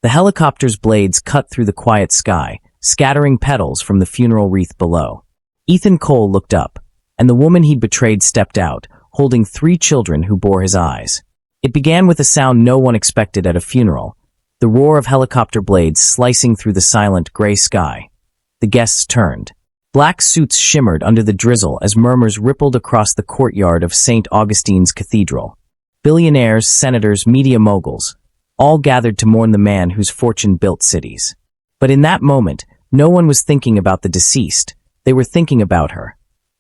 The helicopter's blades cut through the quiet sky, scattering petals from the funeral wreath below. Ethan Cole looked up, and the woman he'd betrayed stepped out, holding 3 children who bore his eyes. It began with a sound no one expected at a funeral, the roar of helicopter blades slicing through the silent gray sky. The guests turned. Black suits shimmered under the drizzle as murmurs rippled across the courtyard of St. Augustine's Cathedral. Billionaires, senators, media moguls, all gathered to mourn the man whose fortune built cities. But in that moment, no one was thinking about the deceased. They were thinking about her.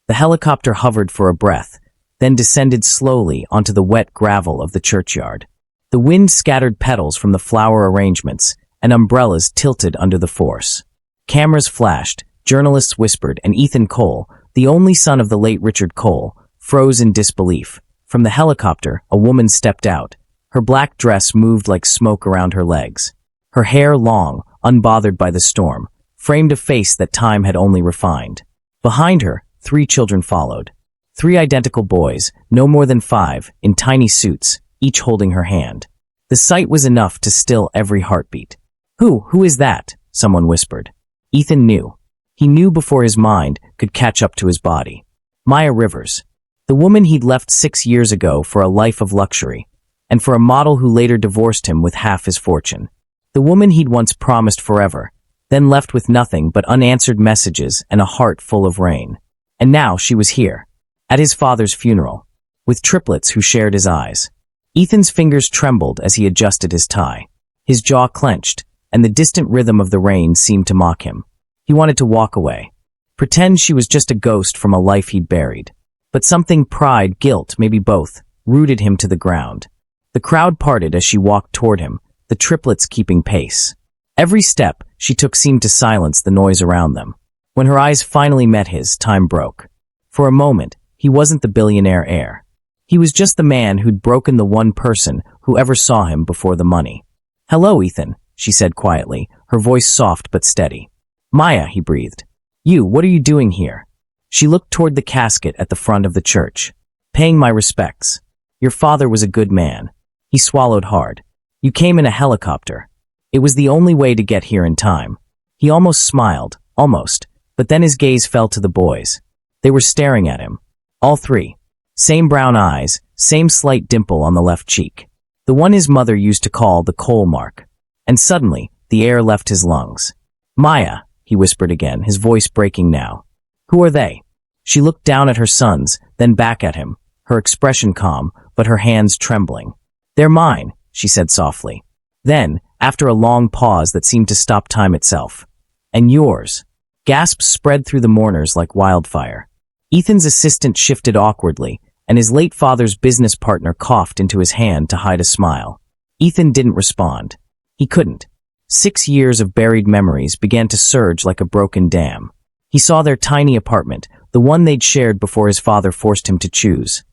The helicopter hovered for a breath, then descended slowly onto the wet gravel of the churchyard. The wind scattered petals from the flower arrangements, and umbrellas tilted under the force. Cameras flashed, journalists whispered, and Ethan Cole, the only son of the late Richard Cole, froze in disbelief. From the helicopter, a woman stepped out. Her black dress moved like smoke around her legs. Her hair, long, unbothered by the storm, framed a face that time had only refined. Behind her, 3 children followed. 3 identical boys, no more than 5, in tiny suits, each holding her hand. The sight was enough to still every heartbeat. Who is that?" someone whispered. Ethan knew. He knew before his mind could catch up to his body. Maya Rivers. The woman he'd left 6 years ago for a life of luxury, and for a model who later divorced him with half his fortune. The woman he'd once promised forever, then left with nothing but unanswered messages and a heart full of rain. And now she was here, at his father's funeral, with triplets who shared his eyes. Ethan's fingers trembled as he adjusted his tie. His jaw clenched, and the distant rhythm of the rain seemed to mock him. He wanted to walk away, pretend she was just a ghost from a life he'd buried. But something, pride, guilt, maybe both, rooted him to the ground. The crowd parted as she walked toward him, the triplets keeping pace. Every step she took seemed to silence the noise around them. When her eyes finally met his, time broke. For a moment, he wasn't the billionaire heir. He was just the man who'd broken the one person who ever saw him before the money. "Hello, Ethan," she said quietly, her voice soft but steady. "Maya," he breathed. What are you doing here?" She looked toward the casket at the front of the church. "Paying my respects. Your father was a good man." He swallowed hard. "You came in a helicopter." It was the only way to get here in time. He almost smiled, almost, but then his gaze fell to the boys. They were staring at him. All 3. Same brown eyes, same slight dimple on the left cheek. The one his mother used to call the Cole mark. And suddenly, the air left his lungs. "Maya," he whispered again, his voice breaking now. "Who are they?" She looked down at her sons, then back at him, her expression calm, but her hands trembling. "They're mine," she said softly. Then, after a long pause that seemed to stop time itself, "And yours." Gasps spread through the mourners like wildfire. Ethan's assistant shifted awkwardly, and his late father's business partner coughed into his hand to hide a smile. Ethan didn't respond. He couldn't. 6 years of buried memories began to surge like a broken dam. He saw their tiny apartment, the one they'd shared before his father forced him to choose.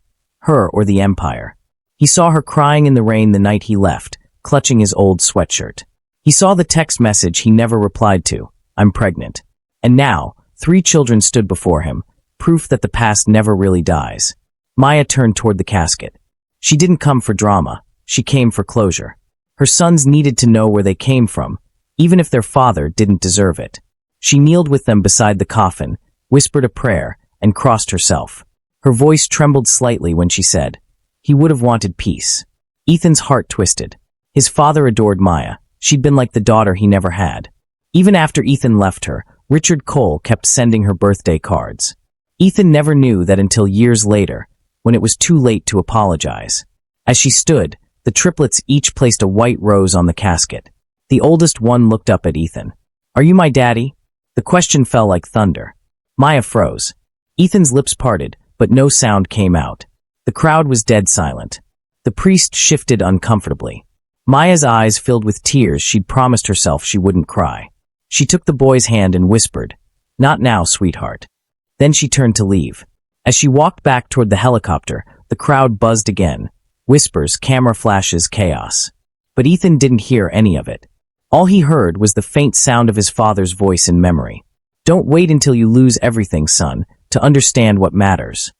Her or the empire. He saw her crying in the rain the night he left, clutching his old sweatshirt. He saw the text message he never replied to, "I'm pregnant." And now, 3 children stood before him, proof that the past never really dies. Maya turned toward the casket. She didn't come for drama. She came for closure. Her sons needed to know where they came from, even if their father didn't deserve it. She kneeled with them beside the coffin, whispered a prayer, and crossed herself. Her voice trembled slightly when she said, "He would have wanted peace." Ethan's heart twisted. His father adored Maya. She'd been like the daughter he never had. Even after Ethan left her, Richard Cole kept sending her birthday cards. Ethan never knew that until years later, when it was too late to apologize. As she stood, the triplets each placed a white rose on the casket. The oldest one looked up at Ethan. "Are you my daddy?" The question fell like thunder. Maya froze. Ethan's lips parted, but no sound came out. The crowd was dead silent. The priest shifted uncomfortably. Maya's eyes filled with tears she'd promised herself she wouldn't cry. She took the boy's hand and whispered, "Not now, sweetheart." Then she turned to leave. As she walked back toward the helicopter, the crowd buzzed again. Whispers, camera flashes, chaos. But Ethan didn't hear any of it. All he heard was the faint sound of his father's voice in memory. "Don't wait until you lose everything, son, to understand what matters."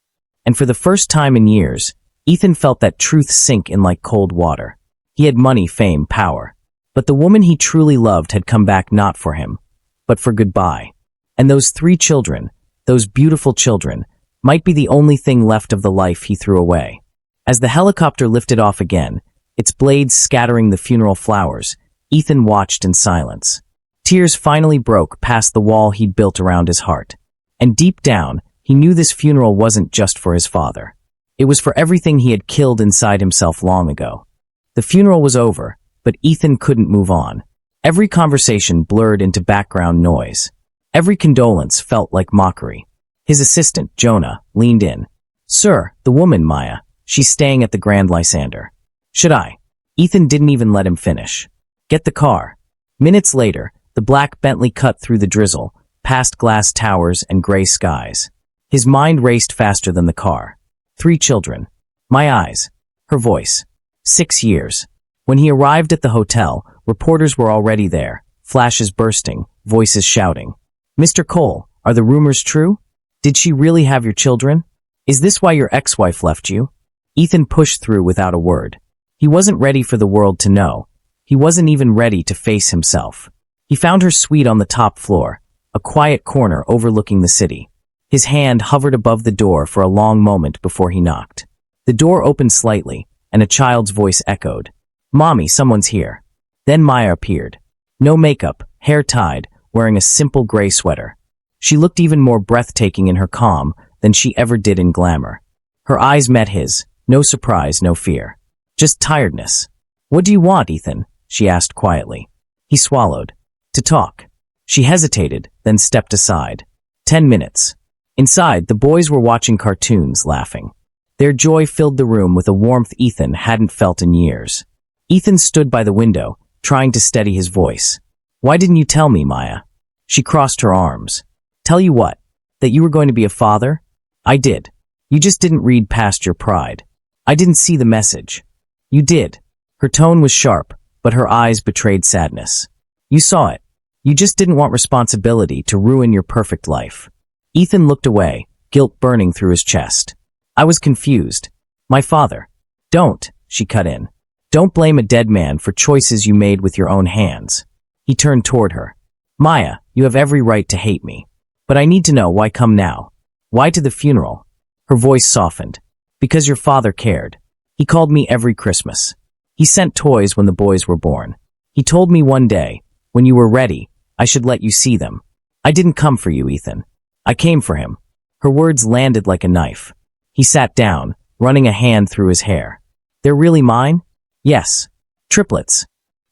And for the first time in years, Ethan felt that truth sink in like cold water. He had money, fame, power. But the woman he truly loved had come back not for him, but for goodbye. And those 3 children, those beautiful children, might be the only thing left of the life he threw away. As the helicopter lifted off again, its blades scattering the funeral flowers, Ethan watched in silence. Tears finally broke past the wall he'd built around his heart. And deep down, he knew this funeral wasn't just for his father. It was for everything he had killed inside himself long ago. The funeral was over, but Ethan couldn't move on. Every conversation blurred into background noise. Every condolence felt like mockery. His assistant, Jonah, leaned in. "Sir, the woman, Maya. She's staying at the Grand Lysander." "Should I?" Ethan didn't even let him finish. "Get the car." Minutes later, the black Bentley cut through the drizzle, past glass towers and gray skies. His mind raced faster than the car. 3 children. My eyes. Her voice. 6 years. When he arrived at the hotel, reporters were already there, flashes bursting, voices shouting. "Mr. Cole, are the rumors true? Did she really have your children? Is this why your ex-wife left you?" Ethan pushed through without a word. He wasn't ready for the world to know. He wasn't even ready to face himself. He found her suite on the top floor, a quiet corner overlooking the city. His hand hovered above the door for a long moment before he knocked. The door opened slightly, and a child's voice echoed. "Mommy, someone's here." Then Maya appeared. No makeup, hair tied, wearing a simple gray sweater. She looked even more breathtaking in her calm than she ever did in glamour. Her eyes met his, no surprise, no fear. Just tiredness. "What do you want, Ethan?" she asked quietly. He swallowed. "To talk." She hesitated, then stepped aside. 10 minutes. Inside, the boys were watching cartoons, laughing. Their joy filled the room with a warmth Ethan hadn't felt in years. Ethan stood by the window, trying to steady his voice. "Why didn't you tell me, Maya?" She crossed her arms. "Tell you what? That you were going to be a father? I did. You just didn't read past your pride. I didn't see the message. You did." Her tone was sharp, but her eyes betrayed sadness. "You saw it. You just didn't want responsibility to ruin your perfect life." Ethan looked away, guilt burning through his chest. "I was confused. My father." "Don't," she cut in. "Don't blame a dead man for choices you made with your own hands." He turned toward her. "Maya, you have every right to hate me. But I need to know, why come now? Why to the funeral?" Her voice softened. "Because your father cared. He called me every Christmas. He sent toys when the boys were born. He told me one day, when you were ready, I should let you see them. I didn't come for you, Ethan. I came for him." Her words landed like a knife. He sat down, running a hand through his hair. "They're really mine?" "Yes. Triplets."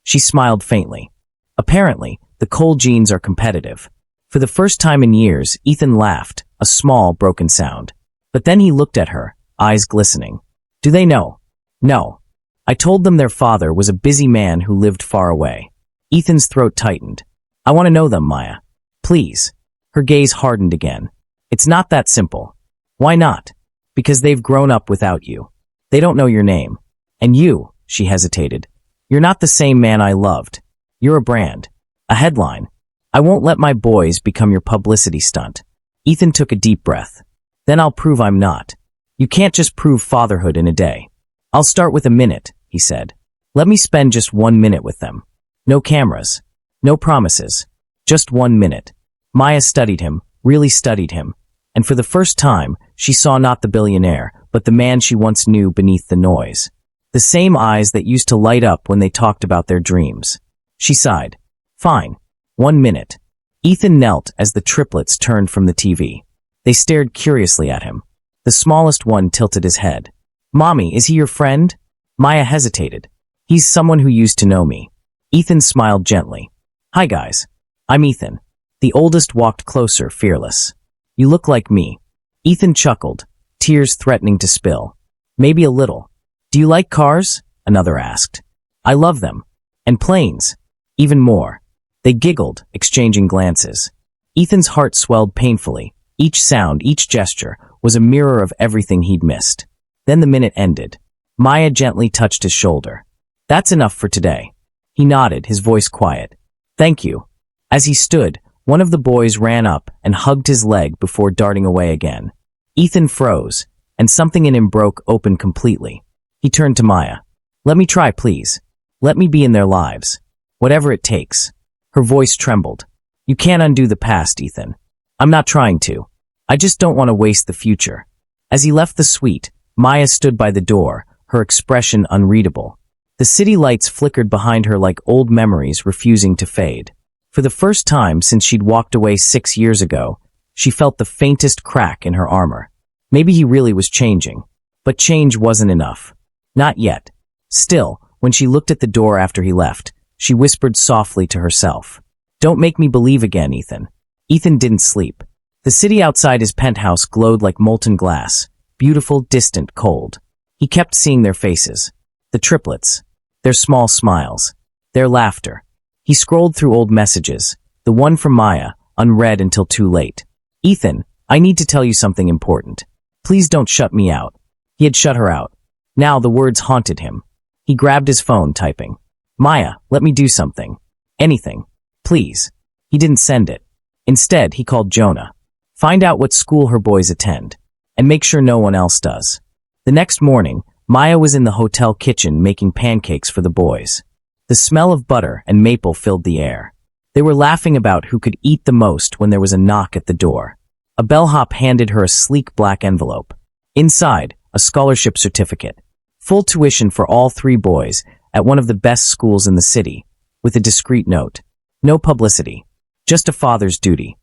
She smiled faintly. Apparently, the Cole genes are competitive. For the first time in years, Ethan laughed, a small, broken sound. But then he looked at her, eyes glistening. "Do they know?" "No. I told them their father was a busy man who lived far away." Ethan's throat tightened. "I want to know them, Maya. Please." Her gaze hardened again. "It's not that simple." "Why not?" "Because they've grown up without you. They don't know your name. And you," she hesitated, "you're not the same man I loved. You're a brand. A headline. I won't let my boys become your publicity stunt." Ethan took a deep breath. "Then I'll prove I'm not. You can't just prove fatherhood in a day." "I'll start with a minute," he said. "Let me spend just 1 minute with them. No cameras. No promises. Just 1 minute." Maya studied him, really studied him. And for the first time, she saw not the billionaire, but the man she once knew beneath the noise. The same eyes that used to light up when they talked about their dreams. She sighed. "Fine. 1 minute." Ethan knelt as the triplets turned from the TV. They stared curiously at him. The smallest one tilted his head. "Mommy, is he your friend?" Maya hesitated. "He's someone who used to know me." Ethan smiled gently. "Hi guys. I'm Ethan." The oldest walked closer, fearless. "You look like me." Ethan chuckled, tears threatening to spill. "Maybe a little." "Do you like cars?" another asked. "I love them. And planes. Even more." They giggled, exchanging glances. Ethan's heart swelled painfully. Each sound, each gesture, was a mirror of everything he'd missed. Then the minute ended. Maya gently touched his shoulder. "That's enough for today." He nodded, his voice quiet. "Thank you." As he stood, one of the boys ran up and hugged his leg before darting away again. Ethan froze, and something in him broke open completely. He turned to Maya. "Let me try, please. Let me be in their lives." Whatever it takes. Her voice trembled. You can't undo the past, Ethan. I'm not trying to. I just don't want to waste the future. As he left the suite, Maya stood by the door, her expression unreadable. The city lights flickered behind her like old memories refusing to fade. For the first time since she'd walked away 6 years ago, she felt the faintest crack in her armor. Maybe he really was changing. But change wasn't enough. Not yet. Still, when she looked at the door after he left, she whispered softly to herself. Don't make me believe again, Ethan. Ethan didn't sleep. The city outside his penthouse glowed like molten glass, beautiful, distant, cold. He kept seeing their faces. The triplets. Their small smiles. Their laughter. He scrolled through old messages, the one from Maya, unread until too late. Ethan, I need to tell you something important. Please don't shut me out. He had shut her out. Now the words haunted him. He grabbed his phone, typing. Maya, let me do something. Anything. Please. He didn't send it. Instead, he called Jonah. Find out what school her boys attend. And make sure no one else does. The next morning, Maya was in the hotel kitchen making pancakes for the boys. The smell of butter and maple filled the air. They were laughing about who could eat the most when there was a knock at the door. A bellhop handed her a sleek black envelope. Inside, a scholarship certificate. Full tuition for all 3 boys at one of the best schools in the city, with a discreet note. No publicity. Just a father's duty.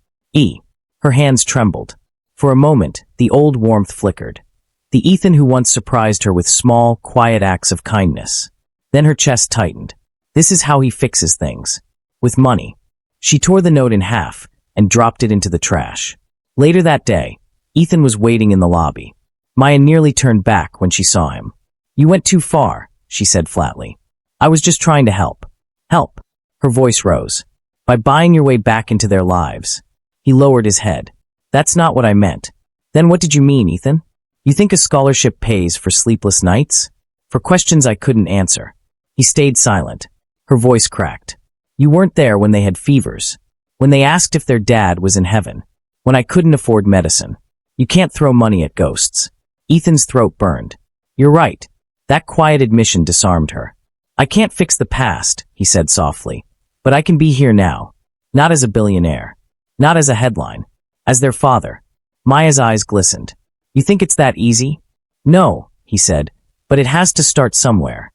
Her hands trembled. For a moment, the old warmth flickered. The Ethan who once surprised her with small, quiet acts of kindness. Then her chest tightened. This is how he fixes things. With money. She tore the note in half and dropped it into the trash. Later that day, Ethan was waiting in the lobby. Maya nearly turned back when she saw him. You went too far, she said flatly. I was just trying to help. Help. Her voice rose. By buying your way back into their lives. He lowered his head. That's not what I meant. Then what did you mean, Ethan? You think a scholarship pays for sleepless nights? For questions I couldn't answer. He stayed silent. Her voice cracked. You weren't there when they had fevers. When they asked if their dad was in heaven. When I couldn't afford medicine. You can't throw money at ghosts. Ethan's throat burned. You're right. That quiet admission disarmed her. I can't fix the past, he said softly. But I can be here now. Not as a billionaire. Not as a headline. As their father. Maya's eyes glistened. You think it's that easy? No, he said. But it has to start somewhere.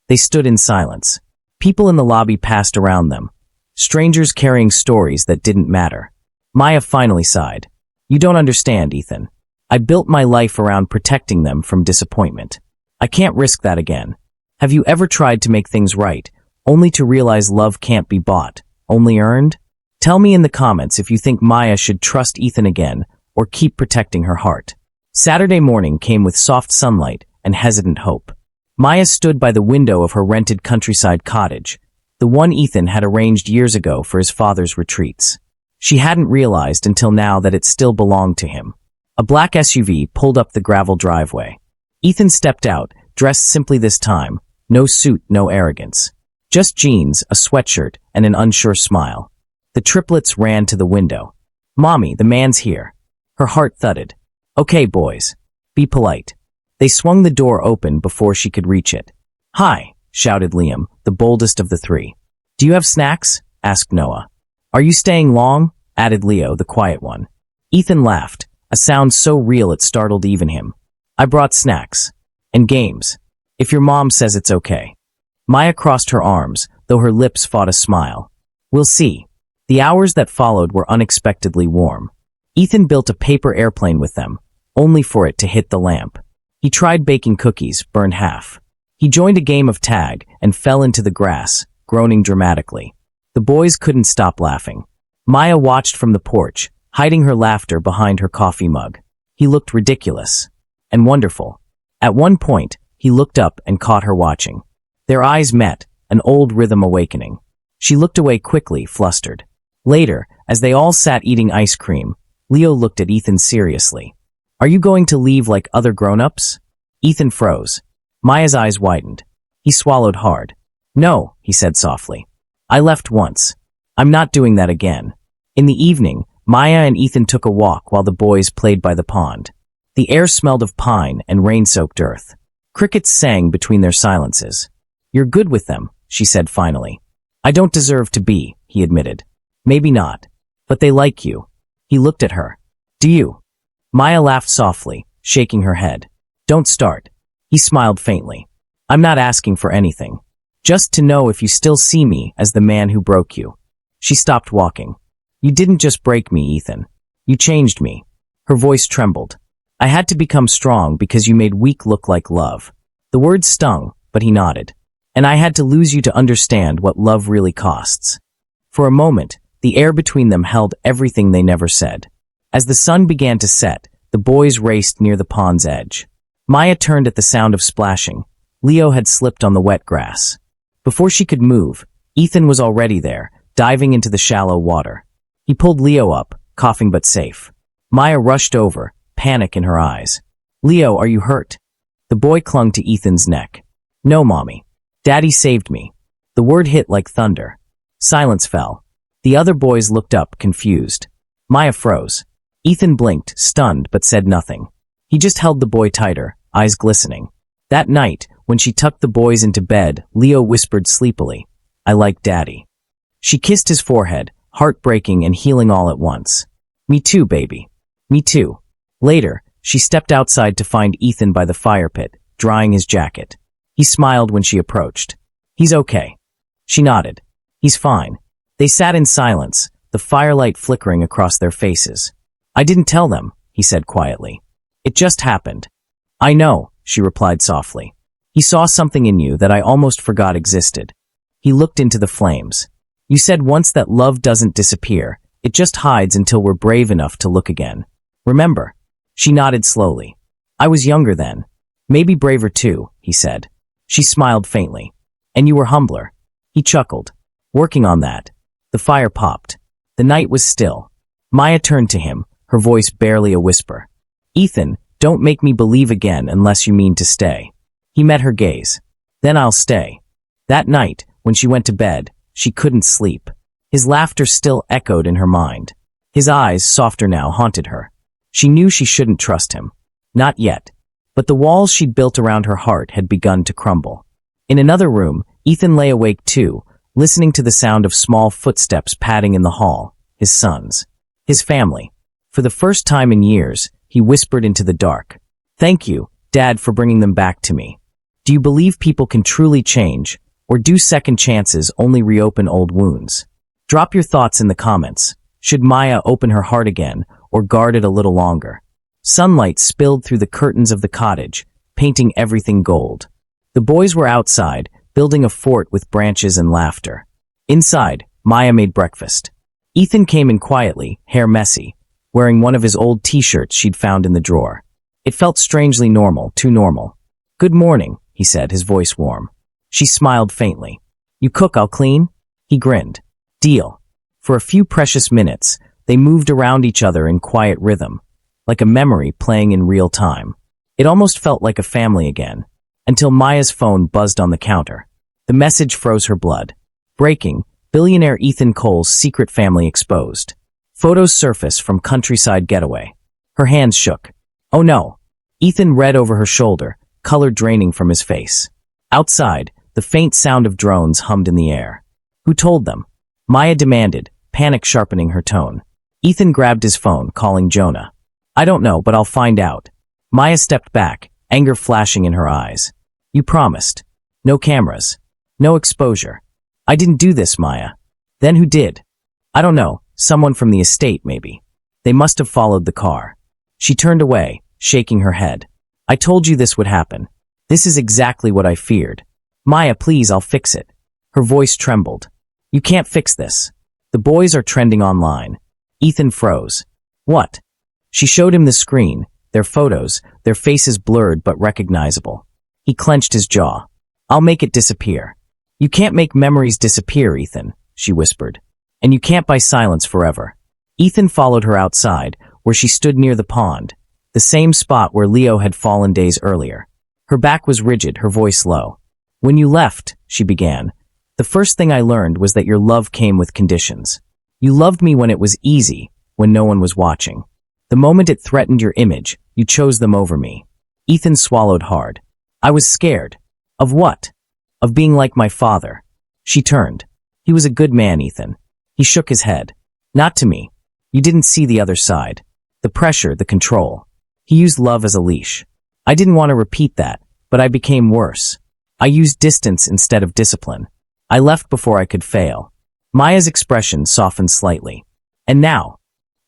They stood in silence. People in the lobby passed around them. Strangers carrying stories that didn't matter. Maya finally sighed. You don't understand, Ethan. I built my life around protecting them from disappointment. I can't risk that again. Have you ever tried to make things right, only to realize love can't be bought, only earned? Tell me in the comments if you think Maya should trust Ethan again or keep protecting her heart. Saturday morning came with soft sunlight and hesitant hope. Maya stood by the window of her rented countryside cottage, the one Ethan had arranged years ago for his father's retreats. She hadn't realized until now that it still belonged to him. A black SUV pulled up the gravel driveway. Ethan stepped out, dressed simply this time, no suit, no arrogance. Just jeans, a sweatshirt, and an unsure smile. The triplets ran to the window. Mommy, the man's here. Her heart thudded. Okay, boys. Be polite. They swung the door open before she could reach it. Hi, shouted Liam, the boldest of the 3. Do you have snacks? Asked Noah. Are you staying long? Added Leo, the quiet one. Ethan laughed, a sound so real it startled even him. I brought snacks. And games. If your mom says it's okay. Maya crossed her arms, though her lips fought a smile. We'll see. The hours that followed were unexpectedly warm. Ethan built a paper airplane with them, only for it to hit the lamp. He tried baking cookies, burned half. He joined a game of tag and fell into the grass, groaning dramatically. The boys couldn't stop laughing. Maya watched from the porch, hiding her laughter behind her coffee mug. He looked ridiculous. And wonderful. At one point, he looked up and caught her watching. Their eyes met, an old rhythm awakening. She looked away quickly, flustered. Later, as they all sat eating ice cream, Leo looked at Ethan seriously. Are you going to leave like other grown-ups? Ethan froze. Maya's eyes widened. He swallowed hard. No, he said softly. I left once. I'm not doing that again. In the evening, Maya and Ethan took a walk while the boys played by the pond. The air smelled of pine and rain-soaked earth. Crickets sang between their silences. You're good with them, she said finally. I don't deserve to be, he admitted. Maybe not. But they like you. He looked at her. Do you? Maya laughed softly, shaking her head. Don't start. He smiled faintly. I'm not asking for anything. Just to know if you still see me as the man who broke you. She stopped walking. You didn't just break me, Ethan. You changed me. Her voice trembled. I had to become strong because you made weak look like love. The words stung, but he nodded. And I had to lose you to understand what love really costs. For a moment, the air between them held everything they never said. As the sun began to set, the boys raced near the pond's edge. Maya turned at the sound of splashing. Leo had slipped on the wet grass. Before she could move, Ethan was already there, diving into the shallow water. He pulled Leo up, coughing but safe. Maya rushed over, panic in her eyes. Leo, are you hurt? The boy clung to Ethan's neck. No, Mommy. Daddy saved me. The word hit like thunder. Silence fell. The other boys looked up, confused. Maya froze. Ethan blinked, stunned, but said nothing. He just held the boy tighter, eyes glistening. That night, when she tucked the boys into bed, Leo whispered sleepily, I like Daddy. She kissed his forehead, heartbreaking and healing all at once. Me too, baby. Me too. Later, she stepped outside to find Ethan by the fire pit, drying his jacket. He smiled when she approached. He's okay. She nodded. He's fine. They sat in silence, the firelight flickering across their faces. I didn't tell them, he said quietly. It just happened. I know, she replied softly. He saw something in you that I almost forgot existed. He looked into the flames. You said once that love doesn't disappear, it just hides until we're brave enough to look again. Remember? She nodded slowly. I was younger then. Maybe braver too, he said. She smiled faintly. And you were humbler. He chuckled. Working on that. The fire popped. The night was still. Maya turned to him, her voice barely a whisper. Ethan, don't make me believe again unless you mean to stay. He met her gaze. Then I'll stay. That night, when she went to bed, she couldn't sleep. His laughter still echoed in her mind. His eyes, softer now, haunted her. She knew she shouldn't trust him. Not yet. But the walls she'd built around her heart had begun to crumble. In another room, Ethan lay awake too, listening to the sound of small footsteps padding in the hall, his sons. His family. For the first time in years, he whispered into the dark. Thank you, Dad, for bringing them back to me. Do you believe people can truly change, or do second chances only reopen old wounds? Drop your thoughts in the comments. Should Maya open her heart again, or guard it a little longer? Sunlight spilled through the curtains of the cottage, painting everything gold. The boys were outside, building a fort with branches and laughter. Inside, Maya made breakfast. Ethan came in quietly, hair messy, wearing one of his old t-shirts she'd found in the drawer. It felt strangely normal, too normal. Good morning, he said, his voice warm. She smiled faintly. You cook, I'll clean? He grinned. Deal. For a few precious minutes, they moved around each other in quiet rhythm, like a memory playing in real time. It almost felt like a family again, until Maya's phone buzzed on the counter. The message froze her blood. Breaking, billionaire Ethan Cole's secret family exposed. Photos surfaced from countryside getaway. Her hands shook. Oh no. Ethan read over her shoulder, color draining from his face. Outside, the faint sound of drones hummed in the air. Who told them? Maya demanded, panic sharpening her tone. Ethan grabbed his phone, calling Jonah. I don't know, but I'll find out. Maya stepped back, anger flashing in her eyes. You promised. No cameras. No exposure. I didn't do this, Maya. Then who did? I don't know. Someone from the estate, maybe. They must have followed the car. She turned away, shaking her head. I told you this would happen. This is exactly what I feared. Maya, please, I'll fix it. Her voice trembled. You can't fix this. The boys are trending online. Ethan froze. What? She showed him the screen, their photos, their faces blurred but recognizable. He clenched his jaw. I'll make it disappear. You can't make memories disappear, Ethan, she whispered. And you can't buy silence forever. Ethan followed her outside, where she stood near the pond, the same spot where Leo had fallen days earlier. Her back was rigid, her voice low. When you left, she began, the first thing I learned was that your love came with conditions. You loved me when it was easy, when no one was watching. The moment it threatened your image, you chose them over me. Ethan swallowed hard. I was scared. Of what? Of being like my father. She turned. He was a good man, Ethan. He shook his head. Not to me. You didn't see the other side. The pressure, the control. He used love as a leash. I didn't want to repeat that, but I became worse. I used distance instead of discipline. I left before I could fail. Maya's expression softened slightly. And now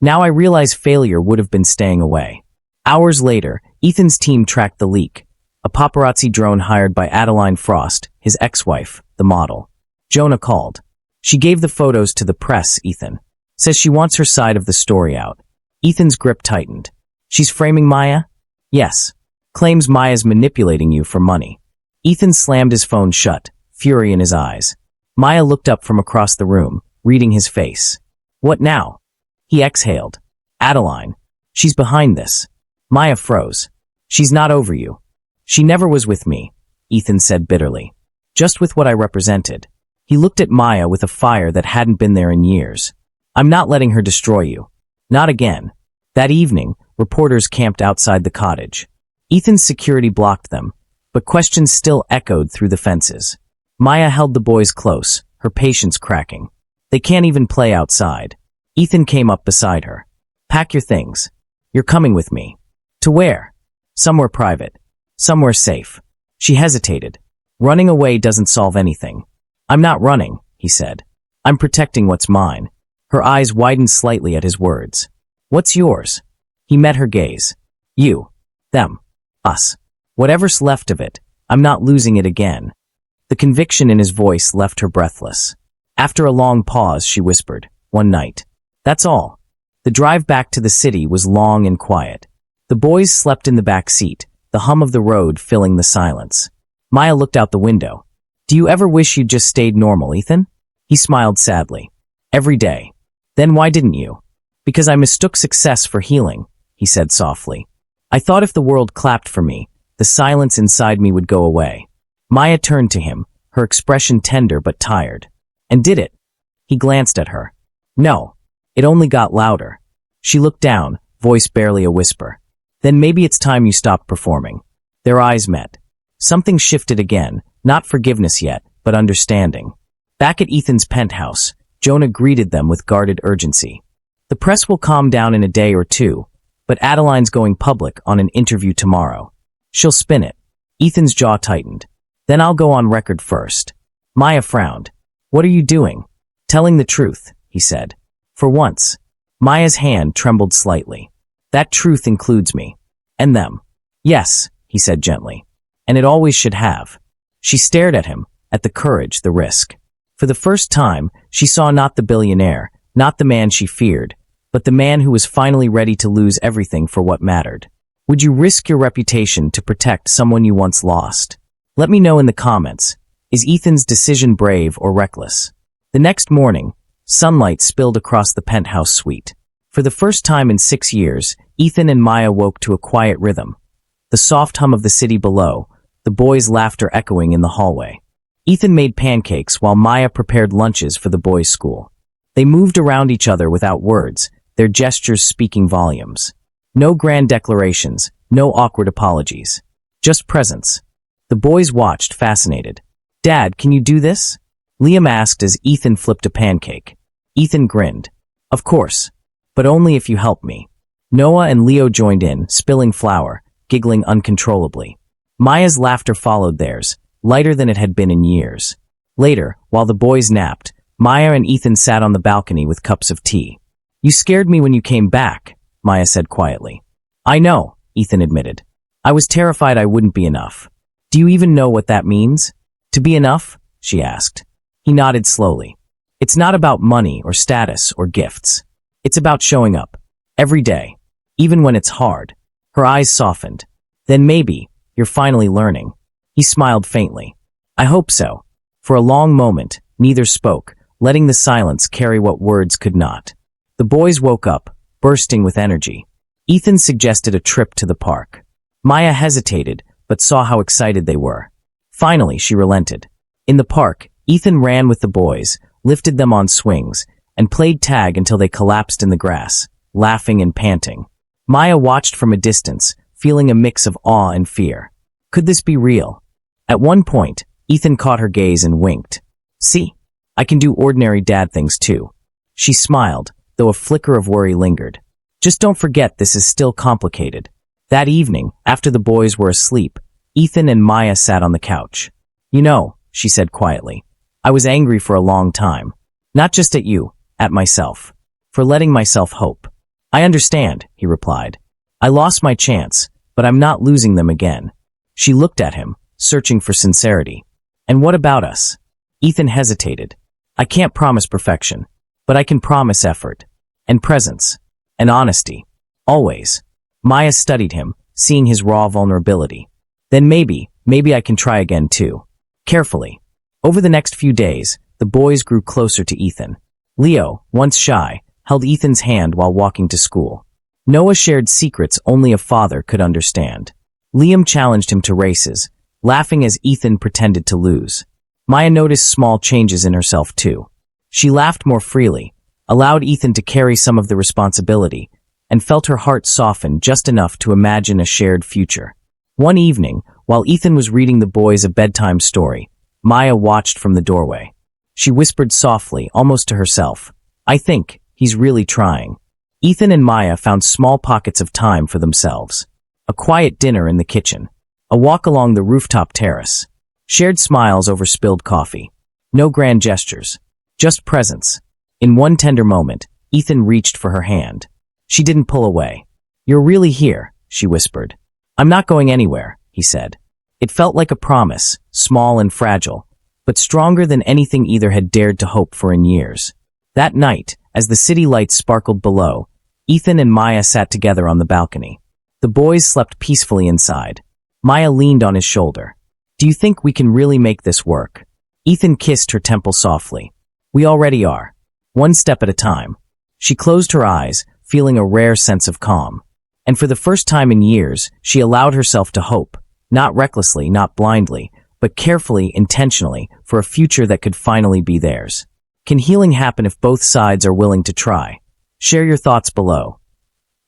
I realize failure would have been staying away. Hours later, Ethan's team tracked the leak. A paparazzi drone hired by Adeline Frost, his ex-wife, the model. Jonah called. She gave the photos to the press, Ethan. Says she wants her side of the story out. Ethan's grip tightened. She's framing Maya? Yes. Claims Maya's manipulating you for money. Ethan slammed his phone shut, fury in his eyes. Maya looked up from across the room, reading his face. What now? He exhaled. Adeline. She's behind this. Maya froze. She's not over you. She never was with me, Ethan said bitterly. Just with what I represented. He looked at Maya with a fire that hadn't been there in years. I'm not letting her destroy you. Not again. That evening, reporters camped outside the cottage. Ethan's security blocked them, but questions still echoed through the fences. Maya held the boys close, her patience cracking. They can't even play outside. Ethan came up beside her. Pack your things. You're coming with me. To where? Somewhere private. Somewhere safe. She hesitated. Running away doesn't solve anything. I'm not running, he said. I'm protecting what's mine. Her eyes widened slightly at his words. What's yours? He met her gaze. You. Them. Us. Whatever's left of it, I'm not losing it again. The conviction in his voice left her breathless. After a long pause, she whispered, one night. That's all. The drive back to the city was long and quiet. The boys slept in the back seat, the hum of the road filling the silence. Maya looked out the window. Do you ever wish you'd just stayed normal, Ethan? He smiled sadly. Every day. Then why didn't you? Because I mistook success for healing, he said softly. I thought if the world clapped for me, the silence inside me would go away. Maya turned to him, her expression tender but tired. And did it? He glanced at her. No. It only got louder. She looked down, voice barely a whisper. Then maybe it's time you stopped performing. Their eyes met. Something shifted again, not forgiveness yet, but understanding. Back at Ethan's penthouse, Jonah greeted them with guarded urgency. The press will calm down in a day or two, but Adeline's going public on an interview tomorrow. She'll spin it. Ethan's jaw tightened. Then I'll go on record first. Maya frowned. What are you doing? Telling the truth, he said. For once. Maya's hand trembled slightly. That truth includes me. And them. Yes, he said gently. And it always should have. She stared at him, at the courage, the risk. For the first time, she saw not the billionaire, not the man she feared, but the man who was finally ready to lose everything for what mattered. Would you risk your reputation to protect someone you once lost? Let me know in the comments. Is Ethan's decision brave or reckless? The next morning, sunlight spilled across the penthouse suite. For the first time in 6 years, Ethan and Maya woke to a quiet rhythm. The soft hum of the city below, the boys' laughter echoing in the hallway. Ethan made pancakes while Maya prepared lunches for the boys' school. They moved around each other without words, their gestures speaking volumes. No grand declarations, no awkward apologies. Just presence. The boys watched, fascinated. Dad, can you do this? Liam asked as Ethan flipped a pancake. Ethan grinned. Of course. But only if you help me. Noah and Leo joined in, spilling flour, giggling uncontrollably. Maya's laughter followed theirs, lighter than it had been in years. Later, while the boys napped, Maya and Ethan sat on the balcony with cups of tea. You scared me when you came back, Maya said quietly. I know, Ethan admitted. I was terrified I wouldn't be enough. Do you even know what that means? To be enough? She asked. He nodded slowly. It's not about money or status or gifts. It's about showing up. Every day. Even when it's hard. Her eyes softened. Then maybe, you're finally learning. He smiled faintly. I hope so. For a long moment, neither spoke, letting the silence carry what words could not. The boys woke up, bursting with energy. Ethan suggested a trip to the park. Maya hesitated, but saw how excited they were. Finally, she relented. In the park, Ethan ran with the boys, lifted them on swings, and played tag until they collapsed in the grass, laughing and panting. Maya watched from a distance, feeling a mix of awe and fear. Could this be real? At one point, Ethan caught her gaze and winked. See? I can do ordinary dad things too. She smiled, though a flicker of worry lingered. Just don't forget this is still complicated. That evening, after the boys were asleep, Ethan and Maya sat on the couch. You know, she said quietly, I was angry for a long time. Not just at you, at myself. For letting myself hope. I understand, he replied. I lost my chance, but I'm not losing them again. She looked at him, searching for sincerity. And what about us? Ethan hesitated. I can't promise perfection, but I can promise effort. And presence. And honesty. Always. Maya studied him, seeing his raw vulnerability. Then maybe I can try again too. Carefully. Over the next few days, the boys grew closer to Ethan. Leo, once shy, held Ethan's hand while walking to school. Noah shared secrets only a father could understand. Liam challenged him to races, laughing as Ethan pretended to lose. Maya noticed small changes in herself too. She laughed more freely, allowed Ethan to carry some of the responsibility, and felt her heart soften just enough to imagine a shared future. One evening, while Ethan was reading the boys a bedtime story, Maya watched from the doorway. She whispered softly, almost to herself, I think he's really trying. Ethan and Maya found small pockets of time for themselves. A quiet dinner in the kitchen. A walk along the rooftop terrace. Shared smiles over spilled coffee. No grand gestures. Just presence. In one tender moment, Ethan reached for her hand. She didn't pull away. You're really here, she whispered. I'm not going anywhere, he said. It felt like a promise, small and fragile, but stronger than anything either had dared to hope for in years. That night, as the city lights sparkled below, Ethan and Maya sat together on the balcony. The boys slept peacefully inside. Maya leaned on his shoulder. Do you think we can really make this work? Ethan kissed her temple softly. We already are. One step at a time. She closed her eyes, feeling a rare sense of calm. And for the first time in years, she allowed herself to hope, not recklessly, not blindly, but carefully, intentionally, for a future that could finally be theirs. Can healing happen if both sides are willing to try? Share your thoughts below.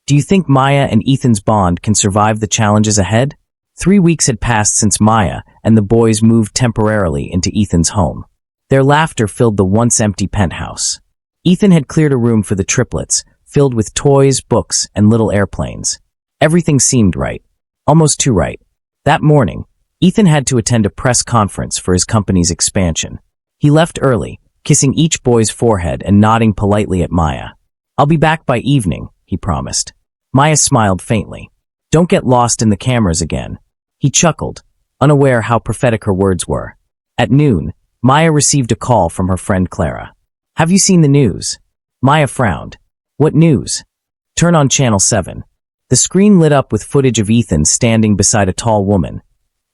Do you think Maya and Ethan's bond can survive the challenges ahead? 3 weeks had passed since Maya and the boys moved temporarily into Ethan's home. Their laughter filled the once empty penthouse. Ethan had cleared a room for the triplets, filled with toys, books, and little airplanes. Everything seemed right. Almost too right. That morning, Ethan had to attend a press conference for his company's expansion. He left early, kissing each boy's forehead and nodding politely at Maya. I'll be back by evening, he promised. Maya smiled faintly. Don't get lost in the cameras again. He chuckled, unaware how prophetic her words were. At noon, Maya received a call from her friend Clara. Have you seen the news? Maya frowned. What news? Turn on Channel 7. The screen lit up with footage of Ethan standing beside a tall woman.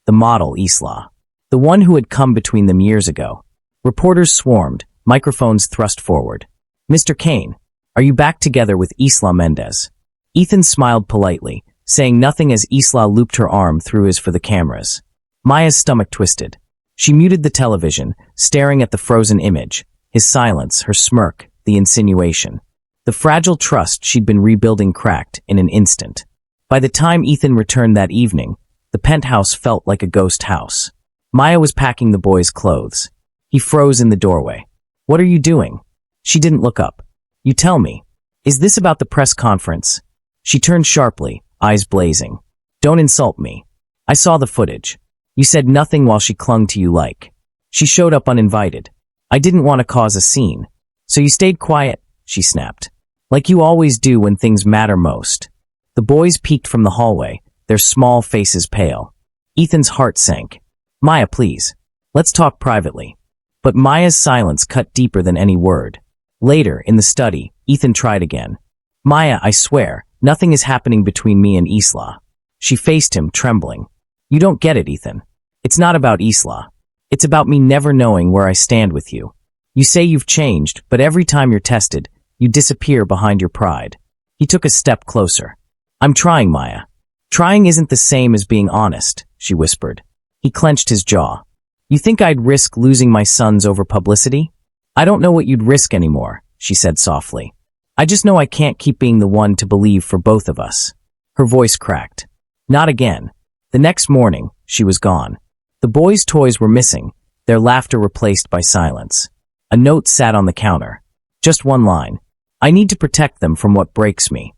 The model, Isla. The one who had come between them years ago. Reporters swarmed, microphones thrust forward. Mr. Kane, are you back together with Isla Mendez? Ethan smiled politely, saying nothing as Isla looped her arm through his for the cameras. Maya's stomach twisted. She muted the television, staring at the frozen image, his silence, her smirk, the insinuation. The fragile trust she'd been rebuilding cracked in an instant. By the time Ethan returned that evening, the penthouse felt like a ghost house. Maya was packing the boys' clothes. He froze in the doorway. What are you doing? She didn't look up. You tell me. Is this about the press conference? She turned sharply, eyes blazing. Don't insult me. I saw the footage. You said nothing while she clung to you like. She showed up uninvited. I didn't want to cause a scene. So you stayed quiet, she snapped. Like you always do when things matter most. The boys peeked from the hallway, their small faces pale. Ethan's heart sank. Maya, please. Let's talk privately. But Maya's silence cut deeper than any word. Later, in the study, Ethan tried again. Maya, I swear, nothing is happening between me and Isla. She faced him, trembling. You don't get it, Ethan. It's not about Isla. It's about me never knowing where I stand with you. You say you've changed, but every time you're tested, you disappear behind your pride. He took a step closer. I'm trying, Maya. Trying isn't the same as being honest, she whispered. He clenched his jaw. You think I'd risk losing my sons over publicity? I don't know what you'd risk anymore, she said softly. I just know I can't keep being the one to believe for both of us. Her voice cracked. Not again. The next morning, she was gone. The boys' toys were missing, their laughter replaced by silence. A note sat on the counter. Just one line. I need to protect them from what breaks me.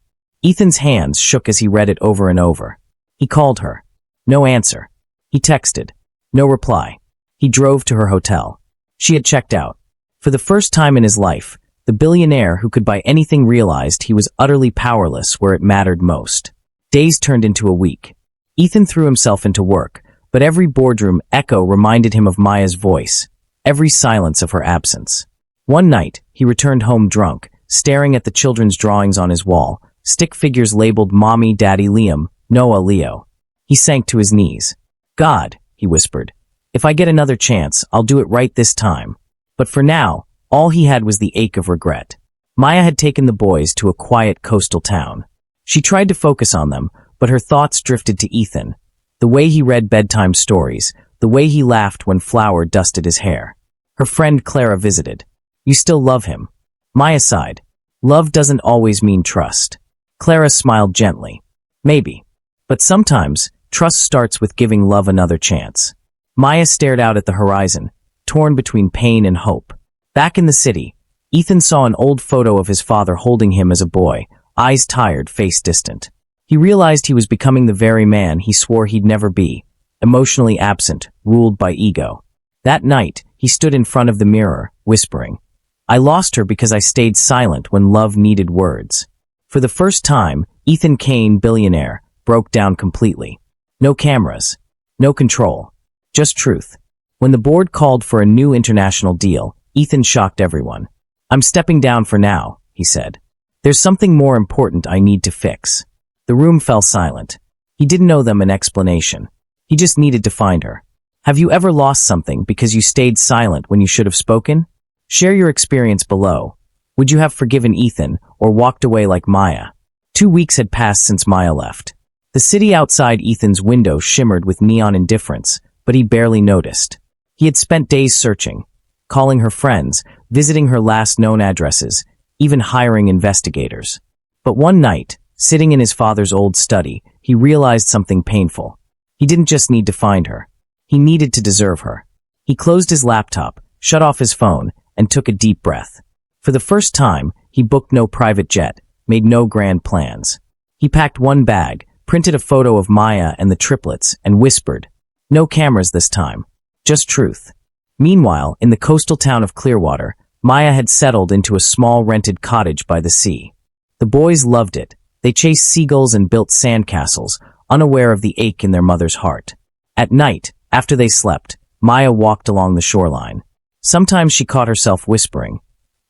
Ethan's hands shook as he read it over and over. He called her. No answer. He texted. No reply. He drove to her hotel. She had checked out. For the first time in his life, the billionaire who could buy anything realized he was utterly powerless where it mattered most. Days turned into a week. Ethan threw himself into work, but every boardroom echo reminded him of Maya's voice, every silence of her absence. One night, he returned home drunk, staring at the children's drawings on his wall, stick figures labeled Mommy, Daddy, Liam, Noah, Leo. He sank to his knees. God, he whispered, if I get another chance, I'll do it right this time. But for now, all he had was the ache of regret. Maya had taken the boys to a quiet coastal town. She tried to focus on them, but her thoughts drifted to Ethan, the way he read bedtime stories, the way he laughed when flour dusted his hair. Her friend Clara visited. You still love him? Maya sighed. Love doesn't always mean trust. Clara smiled gently. Maybe. But sometimes, trust starts with giving love another chance. Maya stared out at the horizon, torn between pain and hope. Back in the city, Ethan saw an old photo of his father holding him as a boy, eyes tired, face distant. He realized he was becoming the very man he swore he'd never be, emotionally absent, ruled by ego. That night, he stood in front of the mirror, whispering, I lost her because I stayed silent when love needed words. For the first time, Ethan Kane, billionaire, broke down completely. No cameras. No control. Just truth. When the board called for a new international deal, Ethan shocked everyone. I'm stepping down for now, he said. There's something more important I need to fix. The room fell silent. He didn't owe them an explanation. He just needed to find her. Have you ever lost something because you stayed silent when you should have spoken? Share your experience below. Would you have forgiven Ethan or walked away like Maya? 2 weeks had passed since Maya left. The city outside Ethan's window shimmered with neon indifference, but he barely noticed. He had spent days searching, calling her friends, visiting her last known addresses, even hiring investigators. But one night, sitting in his father's old study, he realized something painful. He didn't just need to find her. He needed to deserve her. He closed his laptop, shut off his phone, and took a deep breath. For the first time, he booked no private jet, made no grand plans. He packed one bag, printed a photo of Maya and the triplets, and whispered, no cameras this time, just truth. Meanwhile, in the coastal town of Clearwater, Maya had settled into a small rented cottage by the sea. The boys loved it. They chased seagulls and built sandcastles, unaware of the ache in their mother's heart. At night, after they slept, Maya walked along the shoreline. Sometimes she caught herself whispering,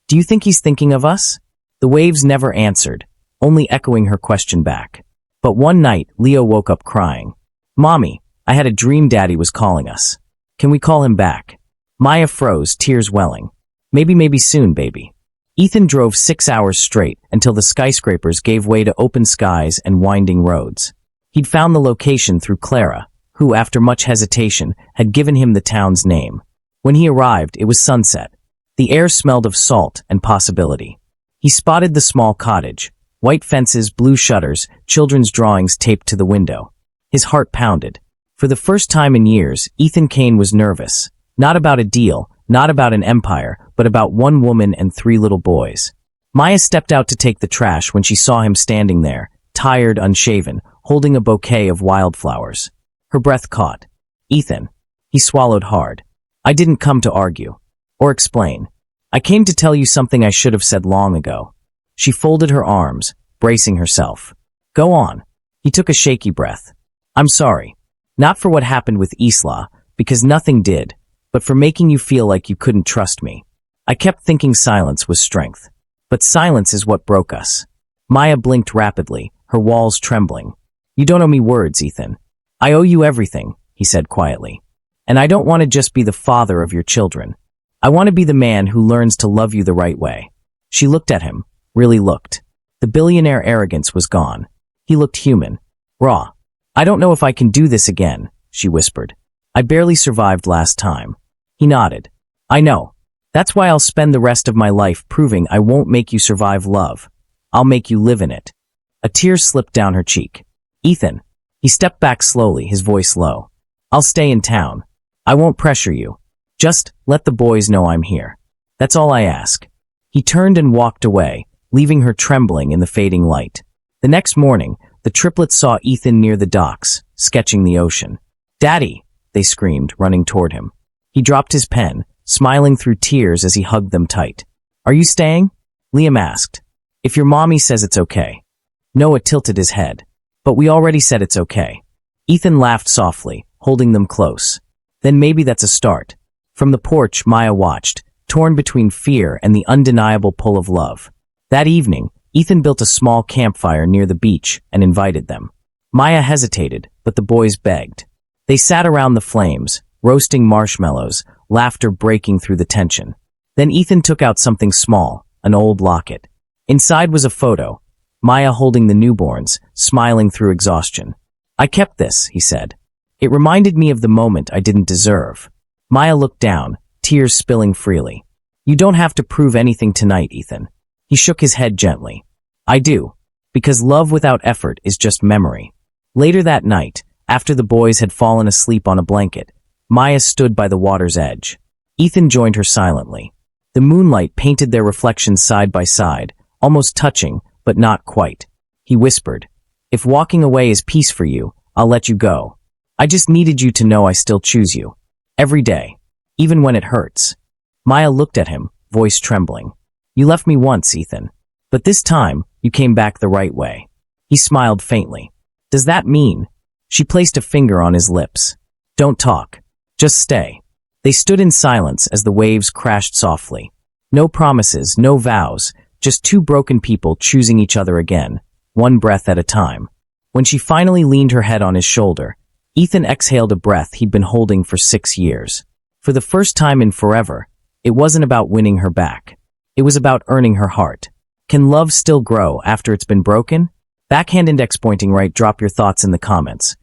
do you think he's thinking of us? The waves never answered, only echoing her question back. But one night, Leo woke up crying. Mommy, I had a dream Daddy was calling us. Can we call him back? Maya froze, tears welling. Maybe soon, baby. Ethan drove 6 hours straight until the skyscrapers gave way to open skies and winding roads. He'd found the location through Clara, who, after much hesitation, had given him the town's name. When he arrived, it was sunset. The air smelled of salt and possibility. He spotted the small cottage, white fences, blue shutters, children's drawings taped to the window. His heart pounded. For the first time in years, Ethan Kane was nervous. Not about a deal, not about an empire, but about one woman and 3 little boys. Maya stepped out to take the trash when she saw him standing there, tired, unshaven, holding a bouquet of wildflowers. Her breath caught. Ethan. He swallowed hard. I didn't come to argue. Or explain. I came to tell you something I should have said long ago. She folded her arms, bracing herself. Go on. He took a shaky breath. I'm sorry. Not for what happened with Isla, because nothing did, but for making you feel like you couldn't trust me. I kept thinking silence was strength. But silence is what broke us. Maya blinked rapidly, her walls trembling. You don't owe me words, Ethan. I owe you everything, he said quietly. And I don't want to just be the father of your children. I want to be the man who learns to love you the right way. She looked at him, really looked. The billionaire arrogance was gone. He looked human, raw. I don't know if I can do this again, she whispered. I barely survived last time. He nodded. I know. That's why I'll spend the rest of my life proving I won't make you survive love. I'll make you live in it. A tear slipped down her cheek. Ethan. He stepped back slowly, his voice low. I'll stay in town. I won't pressure you. Just let the boys know I'm here. That's all I ask." He turned and walked away, leaving her trembling in the fading light. The next morning, the triplets saw Ethan near the docks, sketching the ocean. "Daddy!" they screamed, running toward him. He dropped his pen, smiling through tears as he hugged them tight. "Are you staying?" Liam asked. "If your mommy says it's okay." Noah tilted his head. "But we already said it's okay." Ethan laughed softly, holding them close. "Then maybe that's a start." From the porch, Maya watched, torn between fear and the undeniable pull of love. That evening, Ethan built a small campfire near the beach and invited them. Maya hesitated, but the boys begged. They sat around the flames, roasting marshmallows, laughter breaking through the tension. Then Ethan took out something small, an old locket. Inside was a photo, Maya holding the newborns, smiling through exhaustion. "I kept this," he said. "It reminded me of the moment I didn't deserve." Maya looked down, tears spilling freely. "You don't have to prove anything tonight, Ethan." He shook his head gently. "I do, because love without effort is just memory." Later that night, after the boys had fallen asleep on a blanket, Maya stood by the water's edge. Ethan joined her silently. The moonlight painted their reflections side by side, almost touching, but not quite. He whispered, "If walking away is peace for you, I'll let you go. I just needed you to know I still choose you. Every day. Even when it hurts." Maya looked at him, voice trembling. "You left me once, Ethan. But this time, you came back the right way." He smiled faintly. "Does that mean?" She placed a finger on his lips. "Don't talk. Just stay." They stood in silence as the waves crashed softly. No promises, no vows, just two broken people choosing each other again, one breath at a time. When she finally leaned her head on his shoulder, Ethan exhaled a breath he'd been holding for 6 years. For the first time in forever, it wasn't about winning her back. It was about earning her heart. Can love still grow after it's been broken? Backhand index pointing right. Drop your thoughts in the comments.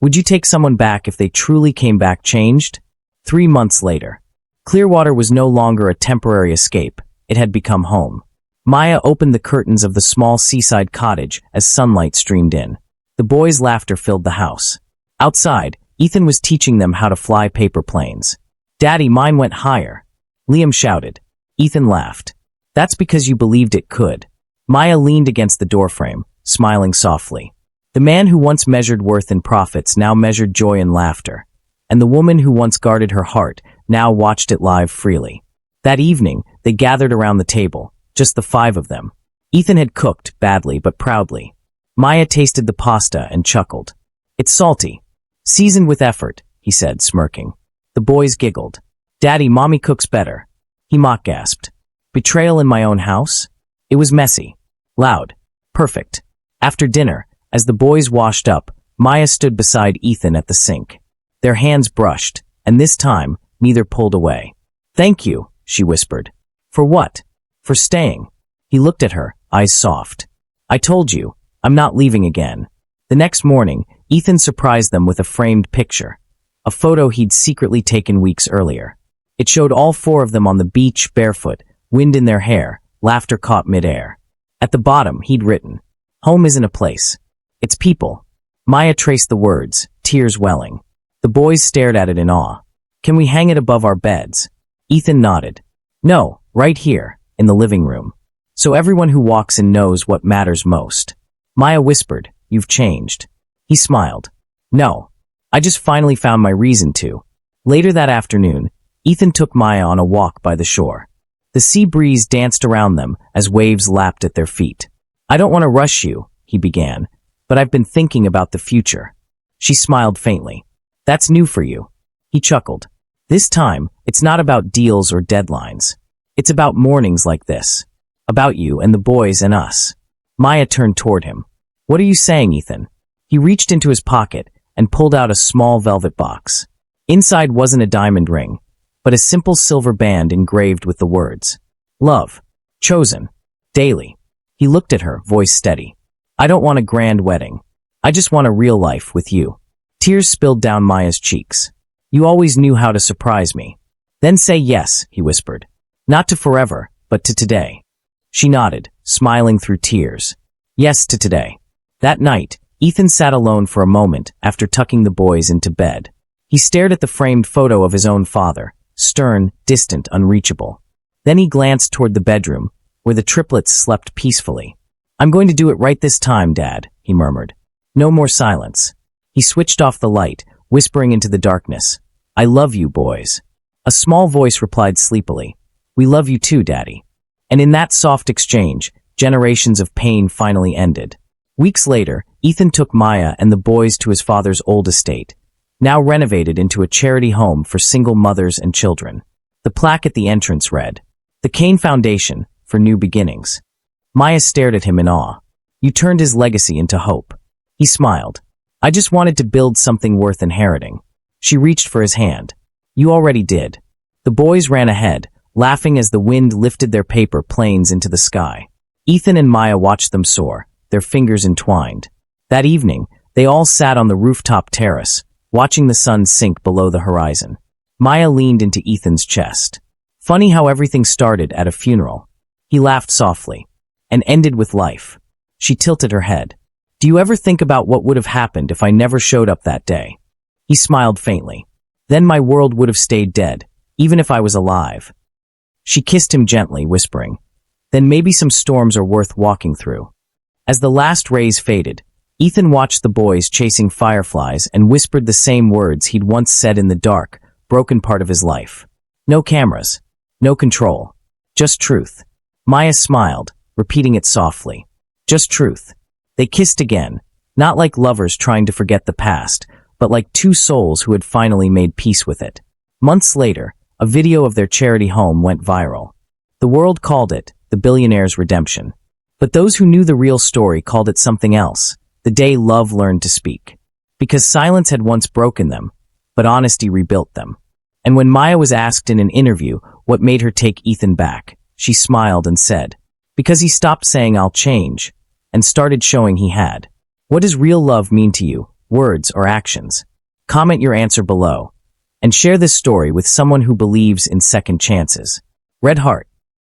Would you take someone back if they truly came back changed? 3 months later. Clearwater was no longer a temporary escape. It had become home. Maya opened the curtains of the small seaside cottage as sunlight streamed in. The boys' laughter filled the house. Outside, Ethan was teaching them how to fly paper planes. "Daddy, mine went higher," Liam shouted. Ethan laughed. "That's because you believed it could." Maya leaned against the doorframe, smiling softly. The man who once measured worth in profits now measured joy in laughter, and the woman who once guarded her heart now watched it live freely. That evening, they gathered around the table, just the 5 of them. Ethan had cooked, badly but proudly. Maya tasted the pasta and chuckled. "It's salty. Seasoned with effort," he said, smirking. The boys giggled. "Daddy, mommy cooks better." He mock gasped. "Betrayal in my own house?" It was messy. Loud. Perfect. After dinner, as the boys washed up, Maya stood beside Ethan at the sink. Their hands brushed, and this time, neither pulled away. "Thank you," she whispered. "For what?" "For staying." He looked at her, eyes soft. "I told you, I'm not leaving again." The next morning, Ethan surprised them with a framed picture, a photo he'd secretly taken weeks earlier. It showed all 4 of them on the beach, barefoot, wind in their hair, laughter caught midair. At the bottom, he'd written, "Home isn't a place. It's people." Maya traced the words, tears welling. The boys stared at it in awe. "Can we hang it above our beds?" Ethan nodded. "No, right here, in the living room. So everyone who walks in knows what matters most." Maya whispered, "You've changed." He smiled. "No, I just finally found my reason to." Later that afternoon, Ethan took Maya on a walk by the shore. The sea breeze danced around them as waves lapped at their feet. "I don't want to rush you," he began, "but I've been thinking about the future." She smiled faintly. "That's new for you." He chuckled. "This time, it's not about deals or deadlines. It's about mornings like this. About you and the boys and us." Maya turned toward him. "What are you saying, Ethan?" He reached into his pocket and pulled out a small velvet box. Inside wasn't a diamond ring, but a simple silver band engraved with the words, "Love. Chosen. Daily." He looked at her, voice steady. "I don't want a grand wedding. I just want a real life with you." Tears spilled down Maya's cheeks. "You always knew how to surprise me." "Then say yes," he whispered. "Not to forever, but to today." She nodded, smiling through tears. "Yes, to today." That night, Ethan sat alone for a moment after tucking the boys into bed. He stared at the framed photo of his own father, stern, distant, unreachable. Then he glanced toward the bedroom, where the triplets slept peacefully. "I'm going to do it right this time, Dad," he murmured. No more silence. He switched off the light, whispering into the darkness, "I love you, boys." A small voice replied sleepily, "We love you too, Daddy." And in that soft exchange, generations of pain finally ended. Weeks later, Ethan took Maya and the boys to his father's old estate, now renovated into a charity home for single mothers and children. The plaque at the entrance read, "The Kane Foundation for New Beginnings." Maya stared at him in awe. "You turned his legacy into hope." He smiled. "I just wanted to build something worth inheriting." She reached for his hand. "You already did." The boys ran ahead, laughing as the wind lifted their paper planes into the sky. Ethan and Maya watched them soar, their fingers entwined. That evening, they all sat on the rooftop terrace, watching the sun sink below the horizon. Maya leaned into Ethan's chest. "Funny how everything started at a funeral." He laughed softly. "And ended with life." She tilted her head. "Do you ever think about what would have happened if I never showed up that day?" He smiled faintly. "Then my world would have stayed dead, even if I was alive." She kissed him gently, whispering, "Then maybe some storms are worth walking through." As the last rays faded, Ethan watched the boys chasing fireflies and whispered the same words he'd once said in the dark, broken part of his life. No cameras, no control, just truth. Maya smiled, repeating it softly. Just truth. They kissed again, not like lovers trying to forget the past, but like two souls who had finally made peace with it. Months later, a video of their charity home went viral. The world called it the Billionaire's Redemption. But those who knew the real story called it something else, the day love learned to speak. Because silence had once broken them, but honesty rebuilt them. And when Maya was asked in an interview what made her take Ethan back, she smiled and said, "Because he stopped saying I'll change, and started showing he had." What does real love mean to you, words or actions? Comment your answer below, and share this story with someone who believes in second chances. Red Heart.